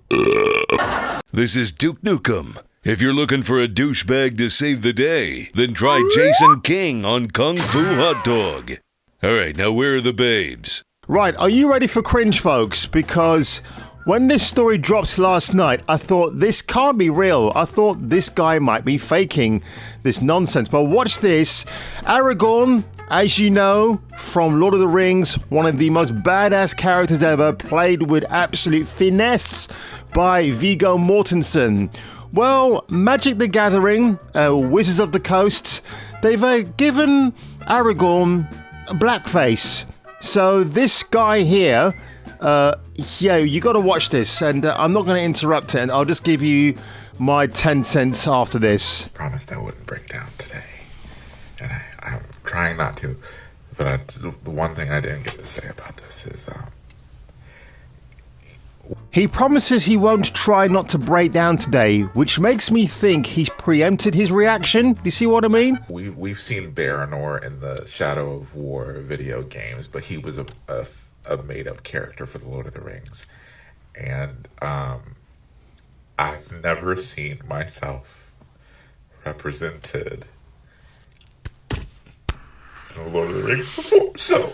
This is Duke Nukem. If you're looking for a douchebag to save the day, then try Jason King on KungFuHotDawg. All right, now where are the babes? Right, are you ready for cringe, folks? Because when this story dropped last night, I thought this can't be real. I thought this guy might be faking this nonsense. But watch this. Aragorn, as you know, from Lord of the Rings, one of the most badass characters ever, played with absolute finesse by Viggo Mortensen. Well, Magic the Gathering, Wizards of the Coast, they've given Aragorn a blackface. So this guy here, you got to watch this, and I'm not going to interrupt it, and I'll just give you my 10 cents after this. I promised I wouldn't break down today, and I'm trying not to, but the one thing I didn't get to say about this is... He promises he won't try not to break down today, which makes me think he's preempted his reaction. You see what I mean? We've seen Baranor in the Shadow of War video games, but he was a made-up character for the Lord of the Rings. And I've never seen myself represented in the Lord of the Rings before, so...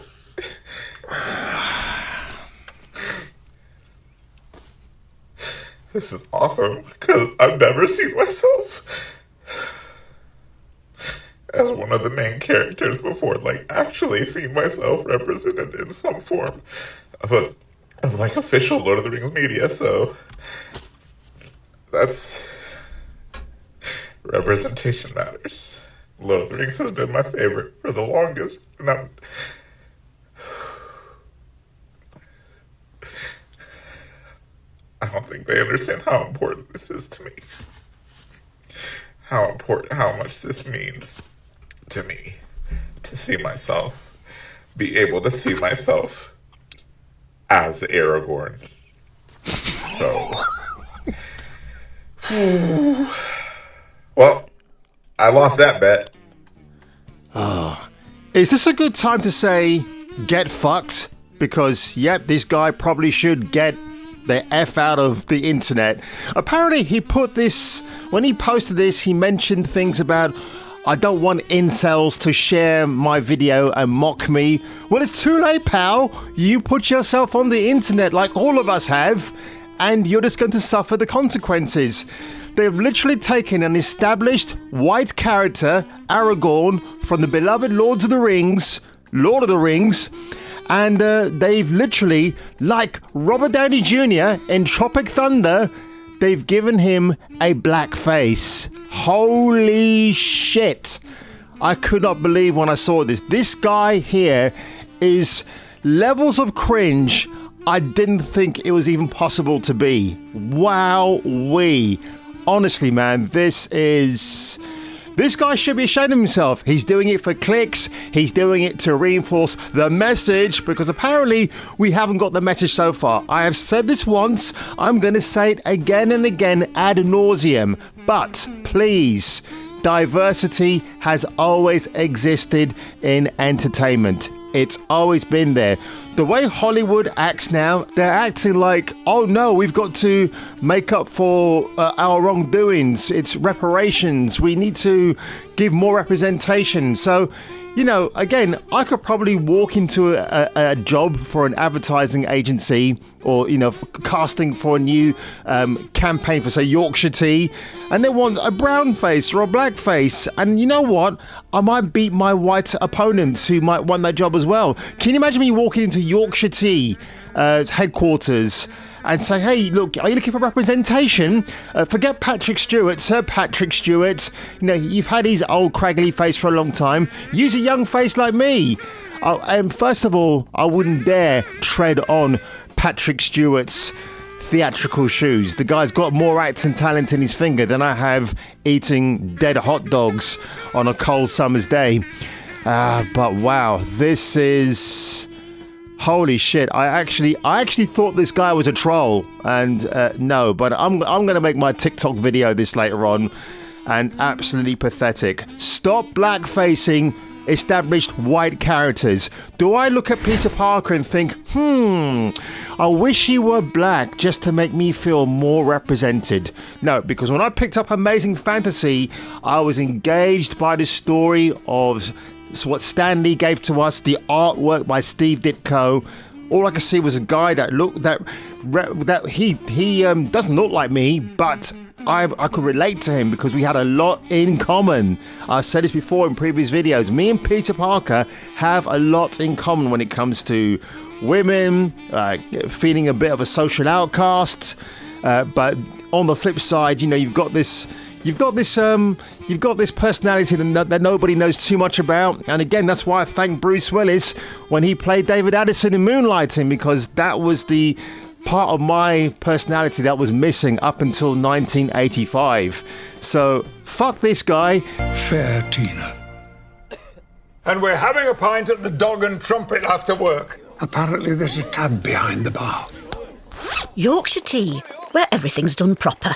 This is awesome, because I've never seen myself as one of the main characters before, like, actually seen myself represented in some form of official Lord of the Rings media, so that's... Representation matters. Lord of the Rings has been my favorite for the longest, and I don't think they understand how important this is to me. How much this means to me to see myself, be able to see myself as Aragorn. So, well, I lost that bet. Is this a good time to say, get fucked? Because, yep, this guy probably should get the F out of the internet. Apparently he put this, when he posted this, he mentioned things about, I don't want incels to share my video and mock me. Well, it's too late, pal. You put yourself on the internet like all of us have, and you're just going to suffer the consequences. They've literally taken an established white character, Aragorn, from the beloved Lord of the Rings, and they've literally, like Robert Downey Jr. in Tropic Thunder, they've given him a black face. Holy shit. I could not believe when I saw this. This guy here is levels of cringe I didn't think it was even possible to be. Wow-wee. Honestly, man, this guy should be ashamed of himself. He's doing it for clicks. He's doing it to reinforce the message, because apparently we haven't got the message so far. I have said this once. I'm going to say it again and again ad nauseum. But please, diversity has always existed in entertainment. It's always been there. The way Hollywood acts now, they're acting like, oh no, we've got to make up for our wrongdoings. It's reparations. We need to give more representation. So, you know, again, I could probably walk into a job for an advertising agency, or, you know, casting for a new campaign for, say, Yorkshire Tea, and they want a brown face or a black face. And you know what? I might beat my white opponents who might want that job as well. Can you imagine me walking into Yorkshire Tea headquarters and say, hey, look, are you looking for representation? Forget Patrick Stewart, Sir Patrick Stewart. You know, you've had his old craggly face for a long time. Use a young face like me. And first of all, I wouldn't dare tread on Patrick Stewart's theatrical shoes. The guy's got more acting talent in his finger than I have eating dead hot dogs on a cold summer's day. But wow, this is... Holy shit, I actually thought this guy was a troll, and no, but I'm going to make my TikTok video this later on, and absolutely pathetic. Stop blackfacing established white characters. Do I look at Peter Parker and think, I wish he were black just to make me feel more represented? No, because when I picked up Amazing Fantasy, I was engaged by the story of what Stan Lee gave to us, the artwork by Steve Ditko. All I could see was a guy that he doesn't look like me, but I could relate to him because we had a lot in common. I said this before in previous videos. Me and Peter Parker have a lot in common when it comes to women, feeling a bit of a social outcast. But on the flip side, you've got this personality that nobody knows too much about. And again, that's why I thank Bruce Willis when he played David Addison in Moonlighting, because that was the part of my personality that was missing up until 1985. So fuck this guy. Fair Tina. And we're having a pint at the Dog and Trumpet after work. Apparently there's a tab behind the bar. Yorkshire tea, where everything's done proper.